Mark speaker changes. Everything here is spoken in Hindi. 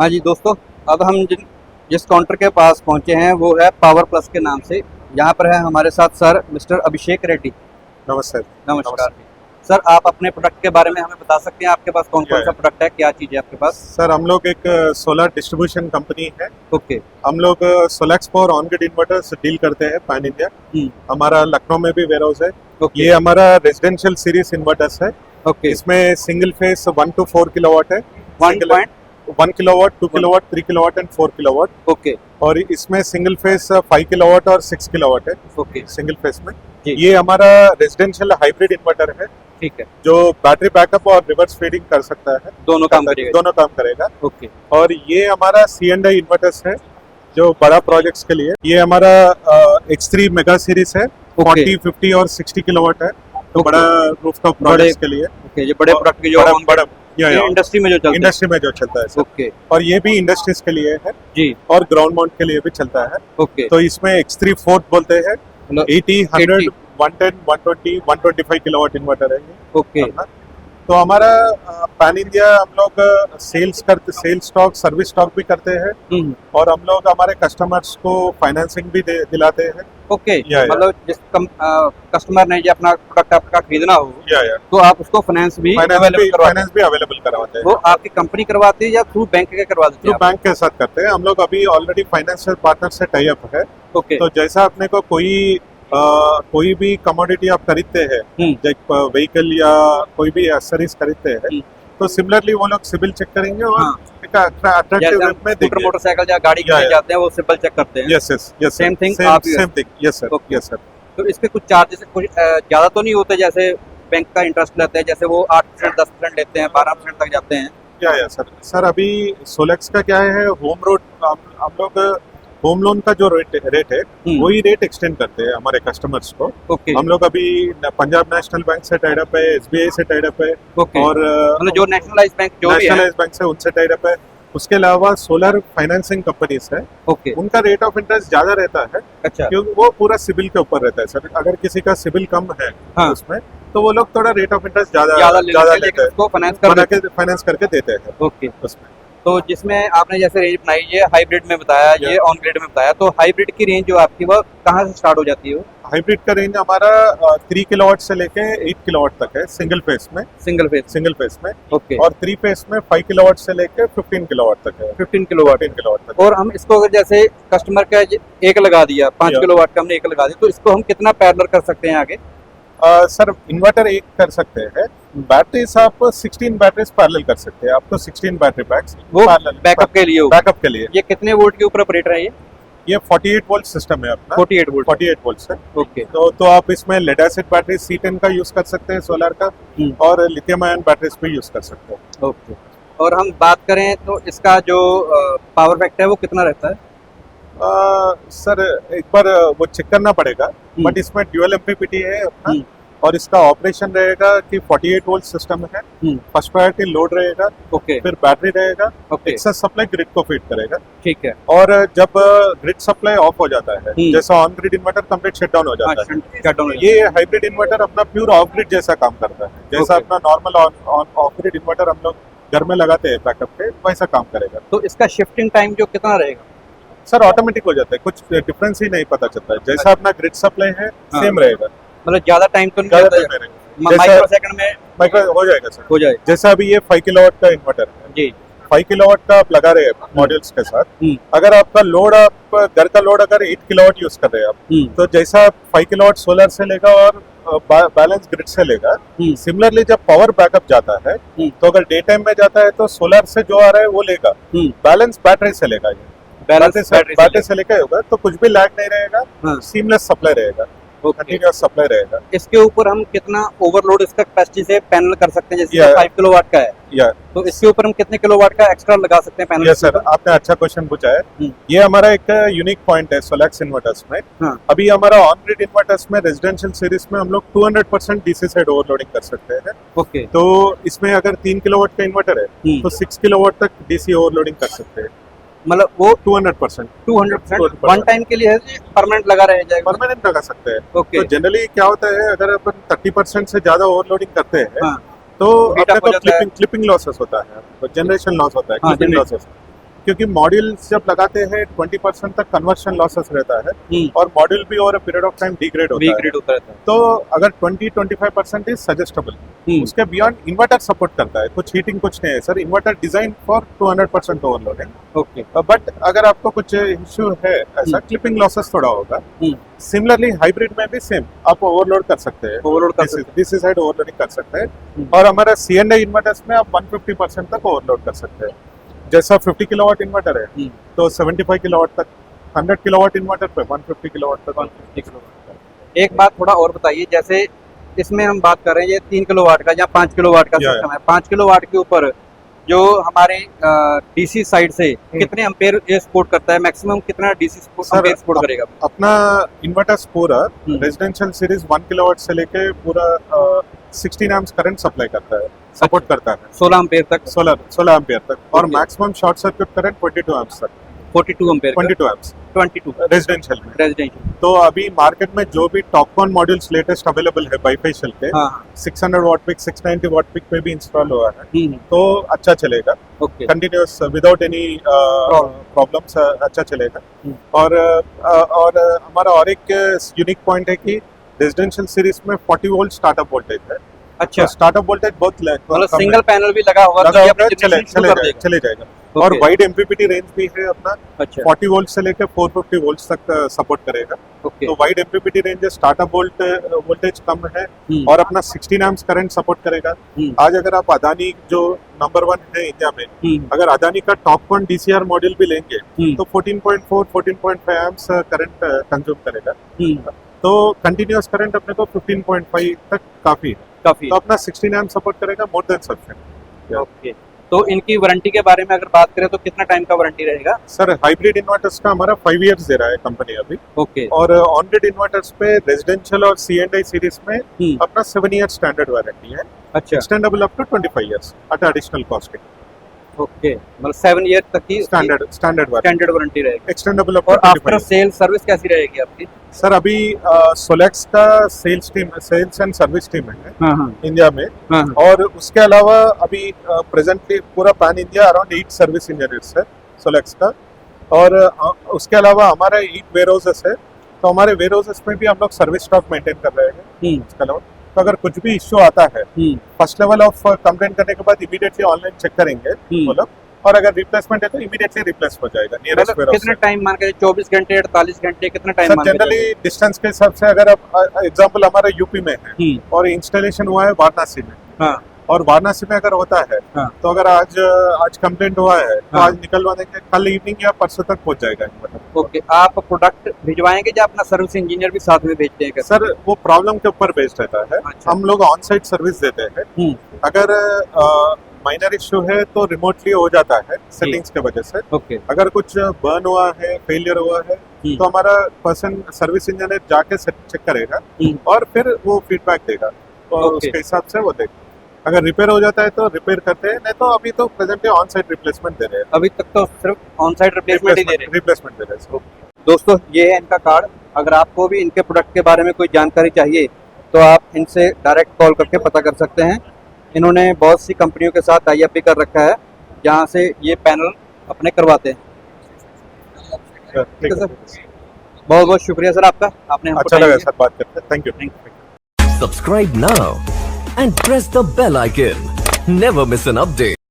Speaker 1: हाँ जी दोस्तों, अब हम जिस काउंटर के पास पहुंचे हैं वो है पावर प्लस के नाम से। यहाँ पर है हमारे साथ सर मिस्टर अभिषेक रेड्डी।
Speaker 2: नमस्ते।
Speaker 1: नमस्कार जी। सर, आप अपने प्रोडक्ट के बारे में हमें बता सकते हैं, आपके पास कौन कौन सा प्रोडक्ट है, क्या चीज़ है आपके पास?
Speaker 2: सर, हम लोग एक सोलर डिस्ट्रीब्यूशन कंपनी है।
Speaker 1: ओके।
Speaker 2: हम लोग Solex for on grid inverters deal करते हैं पैन इंडिया। हमारा लखनऊ में भी वेयर हाउस है। ये हमारा रेजिडेंशियल सीरीज इन्वर्टर्स है।
Speaker 1: ओके।
Speaker 2: इसमें सिंगल फेस 1 to 4 किलोवाट है। 1 kilowatt, 2 kilowatt, 3 kilowatt and 4 kilowatt.
Speaker 1: Okay.
Speaker 2: और इसमें सिंगल फेस 5 किलोवाट और 6 किलोवाट है।
Speaker 1: ओके।
Speaker 2: सिंगल फेस में ये हमारा रेजिडेंशियल हाइब्रिड इन्वर्टर है।
Speaker 1: ठीक है।
Speaker 2: जो बैटरी बैकअप और रिवर्स फीडिंग कर सकता है,
Speaker 1: दोनों काम करेगा।
Speaker 2: ओके। और ये हमारा C&I इन्वर्टर्स है जो बड़ा प्रोजेक्ट्स के लिए। ये हमारा X3 मेगा सीरीज है। 40, 50 और 60 किलोवाट है, तो बड़ा रूफटॉप प्रोजेक्ट्स के लिए।
Speaker 1: ओके, ये बड़े प्रोडक्ट के जो
Speaker 2: बड़ा
Speaker 1: इंडस्ट्री में जो चलता है।
Speaker 2: ओके। और ये भी इंडस्ट्रीज के लिए है
Speaker 1: जी, और
Speaker 2: ग्राउंड माउंट के लिए भी चलता है।
Speaker 1: ओके।
Speaker 2: तो इसमें X3 फोर्थ बोलते हैं। 80, 100, 110, 120, 125 किलोवाट इन्वर्टर है ये।
Speaker 1: ओके।
Speaker 2: तो हमारा पैन इंडिया हम लोग सेल्स स्टॉक, सर्विस स्टॉक भी करते हैं। और हम लोग हमारे कस्टमर्स को फाइनेंसिंग भी दिलाते हैं।
Speaker 1: ओके। मतलब जिस कस्टमर ने जो अपना प्रोडक्ट आपका खरीदना हो तो आप उसको फाइनेंस भी
Speaker 2: अवेलेबल करवाते हैं।
Speaker 1: वो आपकी कंपनी करवाती है या थ्रू बैंक के करवाते हैं?
Speaker 2: थ्रू बैंक के साथ करते हैं हम लोग। अभी ऑलरेडी फाइनेंशियल पार्टनर से टाई अप है।
Speaker 1: ओके।
Speaker 2: तो जैसा अपने को कोई भी कमोडिटी आप खरीदते हैं, जैसे व्हीकल या कोई भी एक्सेसरीज खरीदते हैं, तो सिमिलरली वो लोग सिविल चेक करेंगे और अट्रैक्टिव रेट में देंगे।
Speaker 1: मोटरसाइकिल या गाड़ी के जाते हैं वो सिविल चेक करते हैं।
Speaker 2: Yes
Speaker 1: same thing.
Speaker 2: Yes sir.
Speaker 1: तो इसके कुछ चार्जेस कुछ ज्यादा तो नहीं होते जैसे बैंक का इंटरेस्ट लेते हैं, जैसे वो 8%, 10% लेते हैं, 12% तक जाते हैं?
Speaker 2: या सर अभी सोलेक्स का क्या है, हम लोग होम लोन का जो रेट है वही रेट एक्सटेंड करते हैं हमारे कस्टमर्स को। हम लोग अभी पंजाब नेशनल बैंक से टाइड अप है, SBI से टाइड अप है, और
Speaker 1: मतलब जो नेशनलाइज बैंक
Speaker 2: से उनसे टाइड अप है। उसके अलावा सोलर फाइनेंसिंग कंपनीज है, उनका रेट ऑफ इंटरेस्ट ज्यादा रहता है।
Speaker 1: अच्छा।
Speaker 2: क्योंकि वो पूरा सिबिल के ऊपर रहता है सर। अगर किसी का सिबिल कम है उसमें, तो वो लोग थोड़ा रेट ऑफ इंटरेस्ट ज्यादा लेते हैं, फाइनेंस करके देते हैं।
Speaker 1: ओके। उसमें तो जिसमें आपने जैसे रेंज बनाई, ये हाइब्रिड में बताया, ये ऑन ग्रिड में बताया, तो हाइब्रिड की रेंज जो आपकी वो कहाँ से स्टार्ट हो जाती है?
Speaker 2: हाइब्रिड का रेंज हमारा 3 किलोवाट से लेके 8 किलोवाट तक है सिंगल फेस में।
Speaker 1: ओके।
Speaker 2: और 3 फेस में 5 किलोवाट से लेके 15 किलोवाट तक है।
Speaker 1: 15 किलोवाट
Speaker 2: तक।
Speaker 1: और हम इसको अगर जैसे कस्टमर का एक लगा दिया, 5 किलोवाट का हमने एक लगा दिया, तो इसको हम कितना पैरेलल कर सकते हैं आगे?
Speaker 2: सर इन्वर्टर एक कर सकते हैं। बैटरीज आप 16 बैटरीज पैरेलल कर सकते हैं। आपको 16 बैटरी पैक्स
Speaker 1: वो बैकअप के लिए। ये कितने वोल्ट के ऊपर ऑपरेट है?
Speaker 2: ये 48 वोल्ट सिस्टम है अपना। 48 वोल्ट है।
Speaker 1: ओके।
Speaker 2: तो आप इसमें लेड एसिड बैटरी C10 का यूज कर सकते हैं सोलर का, और लिथियम आयन बैटरीज भी यूज कर सकते हैं।
Speaker 1: ओके। और हम बात करें तो इसका जो पावर फैक्टर है वो कितना रहता है?
Speaker 2: सर एक बार वो चेक करना पड़ेगा, बट इसमें ड्यूअल MPPT है अपना, और इसका ऑपरेशन रहेगा कि 48 वोल्ट सिस्टम है। फर्स्ट प्रायोरिटी लोड रहेगा।
Speaker 1: ओके।
Speaker 2: फिर बैटरी रहेगा। एक्सेस सप्लाई ग्रिड को फीड करेगा।
Speaker 1: ठीक है।
Speaker 2: और जब ग्रिड सप्लाई ऑफ हो जाता है, जैसा on grid inverter complete shutdown हो जाता है, ये हाइब्रिड इन्वर्टर अपना प्योर ऑफ ग्रिड जैसा काम करता है। जैसा अपना नॉर्मल ऑफ ग्रिड इन्वर्टर हम लोग घर में लगाते हैं बैकअप पे, वैसा काम करेगा।
Speaker 1: तो इसका शिफ्टिंग टाइम जो कितना रहेगा?
Speaker 2: सर ऑटोमेटिक हो जाता है, कुछ डिफरेंस ही नहीं पता चलता है। जैसा अपना ग्रिड सप्लाई है सेम रहेगा।
Speaker 1: मतलब ज्यादा टाइम तो नहीं लगता, माइक्रो सेकंड में
Speaker 2: हो जाएगा सर।
Speaker 1: हो जाएगा।
Speaker 2: जैसा अभी ये 5 किलोवाट का इन्वर्टर है
Speaker 1: जी,
Speaker 2: 5 किलोवाट का आप लगा रहे हैं मॉड्यूल्स के साथ। अगर आपका लोड, आप घर का लोड अगर 8 किलोवाट यूज कर रहे हैं आप, तो जैसा 5 किलोवाट सोलर से लेगा और बैलेंस ग्रिड से लेगा। सिमिलरली जब पावर बैकअप जाता है, तो अगर डे टाइम में जाता है तो सोलर से जो आ रहा है वो लेगा, बैलेंस बैटरी से लेगा। ये बैटरी से लेकर होगा, तो कुछ भी लैग नहीं रहेगा, सीमलेस सप्लाई रहेगा, कंटीन्यूअस सप्लाई रहेगा।
Speaker 1: इसके ऊपर हम कितना ओवरलोड इसका कैपेसिटी से पैनल कर सकते हैं? जैसे 5 किलोवाट का है, तो इसके ऊपर हम कितने किलोवाट का एक्स्ट्रा लगा सकते हैं पैनल?
Speaker 2: यस सर, आपने अच्छा क्वेश्चन पूछा है। ये हमारा एक यूनिक पॉइंट है सोलेक्स इन्वर्टर्स में। अभी हमारा ऑन ग्रिड इन्वर्टर्स में रेजिडेंशियल सीरीज में हम लोग 200% डीसी साइड ओवरलोडिंग कर सकते हैं।
Speaker 1: ओके।
Speaker 2: तो इसमें अगर 3 किलोवाट का इन्वर्टर है तो 6 किलोवाट तक डीसी ओवरलोडिंग कर सकते हैं।
Speaker 1: मतलब वो
Speaker 2: 200%
Speaker 1: वन टाइम के लिए है, परमानेंट लगा रह जाएगा?
Speaker 2: परमानेंट लगा सकते हैं।
Speaker 1: ओके।
Speaker 2: तो जनरली क्या होता है, अगर अपन 30% से ज्यादा ओवरलोडिंग करते हैं तो अपने को क्लिपिंग लॉसेस होता है, जनरेशन लॉस होता है, क्लिपिंग लॉसेस। क्योंकि मॉड्यूल्स जब लगाते हैं 20% तक कन्वर्शन लॉसेस रहता है और मॉड्यूल भी over a period of time degrade होता है। तो अगर 20-25% इज सजेस्टेबल, उसके बियॉन्ड इन्वर्टर सपोर्ट करता है, कुछ हीटिंग कुछ नहीं है sir, inverter design for 200% overloading.
Speaker 1: Okay,
Speaker 2: but अगर आपको कुछ इश्यू है ऐसा, क्लिपिंग लॉसेस थोड़ा होगा। सिमिलरली हाइब्रिड में भी सेम आप ओवरलोड कर सकते हैं,
Speaker 1: ओवरलोड कर सकते
Speaker 2: डीसी साइड ओवरलोडिंग कर सकते हैं। और हमारा C&I इन्वर्टर्स में आप 150% तक ओवरलोड कर सकते हैं। जैसा 50 किलोवाट इन्वर्टर है तो 75 किलोवाट तक, 100 किलोवाट इन्वर्टर पे 150 किलोवाट तक।
Speaker 1: 150 किलोवाट। एक बात थोड़ा और बताइए, जैसे इसमें हम बात कर रहे हैं ये 3 किलोवाट का या 5 किलोवाट का सिस्टम है, 5 किलोवाट के ऊपर जो हमारे डीसी साइड से कितने एम्पेयर ये सपोर्ट करता है, मैक्सिमम कितना डीसी एम्पेयर सपोर्ट करेगा?
Speaker 2: अपना इन्वर्टर्स पूरा रेजिडेंशियल सीरीज 1 किलोवाट से लेके पूरा 16 एम्प्स करंट सप्लाई करता है, सपोर्ट करता है
Speaker 1: 16 एम्पेयर तक,
Speaker 2: 16 एम्पियर तक। और maximum short circuit current 22 amps तक,
Speaker 1: 42 एम्पेयर,
Speaker 2: 22 एम्प्स
Speaker 1: 22
Speaker 2: रेजिडेंशियल में।
Speaker 1: रेजिडेंशियल।
Speaker 2: तो अभी मार्केट में जो भी टॉपकॉन मॉड्यूल्स लेटेस्ट अवेलेबल है बाइफेशियल के, 600 वॉट पिक 690 वॉट पिक पे भी इंस्टॉल हुआ है, तो अच्छा चलेगा, कंटिन्यूअस विदाउट एनी प्रॉब्लम्स अच्छा चलेगा। और हमारा और एक यूनिक पॉइंट है कि रेजिडेंशियल सीरीज में 40 वोल्ट स्टार्टअप वोल्टेज है।
Speaker 1: अच्छा,
Speaker 2: स्टार्टअप वोल्टेज बहुत
Speaker 1: मतलब सिंगल पैनल भी लगा होगा
Speaker 2: चले जाएगा। और वाइड एमपीपीटी रेंज भी है अपना, 40 वोल्ट से लेकर 450 वोल्ट तक सपोर्ट करेगा। तो wide MPPT range, startup voltage कम है और अपना 16 एम्प्स करंट सपोर्ट करेगा। आज अगर आप अदानी जो नंबर 1 है इंडिया में, अगर अदानी का टॉप 1 DCR मॉड्यूल भी लेंगे तो 14.4 14.5 एम्प्स करंट कंज्यूम करेगा। तो कंटिन्यूअस करंट अपने को 15.5 तक काफी है। तो अपना 16 एम्प सपोर्ट करेगा, मोर देन सफिशिएंट।
Speaker 1: ओके, तो इनकी वारंटी के बारे में अगर बात करें तो कितना टाइम का वारंटी रहेगा?
Speaker 2: सर हाइब्रिड इन्वर्टर्स का हमारा 5 इयर्स दे रहा है कंपनी अभी।
Speaker 1: ओके,
Speaker 2: और ऑन ग्रिड इन्वर्टर्स पे रेजिडेंशियल और C&I सीरीज में अपना 7 ईयर स्टैंडर्ड वारंटी है।
Speaker 1: अच्छा,
Speaker 2: extendable up to 25 years at additional costing.
Speaker 1: Okay, मतलब 7 ईयर तक की
Speaker 2: स्टैंडर्ड
Speaker 1: वारंटी रहेगी,
Speaker 2: एक्सटेंडेबल अप
Speaker 1: और
Speaker 2: टू 25
Speaker 1: आफ्टर सेल सर्विस कैसी रहेगी आपकी?
Speaker 2: सर अभी सोलेक्स का सेल्स एंड सर्विस टीम है इंडिया में, और उसके अलावा अभी प्रेजेंटली पूरा pan India around 8 service engineers है सोलेक्स का। और उसके अलावा हमारा 8 वेयरहाउसेस है, तो हमारे वेयरहाउसेस में भी हम लोग सर्विस स्टॉक मेंटेन कर रहे हैं। उसके अलावा तो अगर कुछ भी इश्यू आता है, फर्स्ट लेवल ऑफ कंप्लेंट करने के बाद इमीडिएटली ऑनलाइन चेक करेंगे वो लोग, और अगर रिप्लेसमेंट है तो इमीडिएटली रिप्लेस हो जाएगा नियरेस्ट वेयरहाउस।
Speaker 1: कितना टाइम मान के, 24 घंटे 48 घंटे, कितना टाइम मान के?
Speaker 2: जनरली डिस्टेंस के हिसाब से, अगर आप एग्जांपल हमारा यूपी में है और इंस्टॉलेशन हुआ है वाराणसी में, और वाराणसी में अगर होता है तो अगर आज कंप्लेंट हुआ है तो आज निकलवा देंगे, कल इवनिंग या परसों तक पहुंच जाएगा।
Speaker 1: ओके, आप प्रोडक्ट भिजवाएंगे या अपना सर्विस इंजीनियर भी साथ में भेजते हैं?
Speaker 2: सर वो प्रॉब्लम के ऊपर बेस्ड रहता है।
Speaker 1: अच्छा।
Speaker 2: हम लोग ऑन साइट सर्विस देते हैं। अगर माइनर इश्यू है तो रिमोटली हो जाता है सेटिंग्स के वजह से। अगर कुछ बर्न हुआ है, फेलियर हुआ है, तो हमारा पर्सन सर्विस इंजीनियर जाके चेक करेगा और फिर वो फीडबैक देगा, और उसके हिसाब से वो देगा। अगर रिपेयर हो जाता है तो रिपेयर करते हैं, नहीं तो अभी तो प्रेजेंटली ऑन साइट रिप्लेसमेंट दे रहे हैं।
Speaker 1: अभी तक तो सिर्फ ऑन साइट रिप्लेसमेंट ही दे रहे हैं।
Speaker 2: रिप्लेसमेंट दे रहे हैं।
Speaker 1: दोस्तों, ये है इनका कार्ड। अगर आपको भी इनके प्रोडक्ट के बारे में कोई जानकारी चाहिए तो आप इनसे डायरेक्ट कॉल करके पता कर सकते हैं। इन्होंने बहुत सी कंपनियों के साथ टाई अप भी कर रखा है, जहाँ से ये पैनल अपने करवाते हैं। ठीक है सर, बहुत बहुत शुक्रिया सर आपका, आपने
Speaker 2: अच्छा लगा सर बात करते। Thank you.
Speaker 3: Subscribe now and press the bell icon. Never miss an update.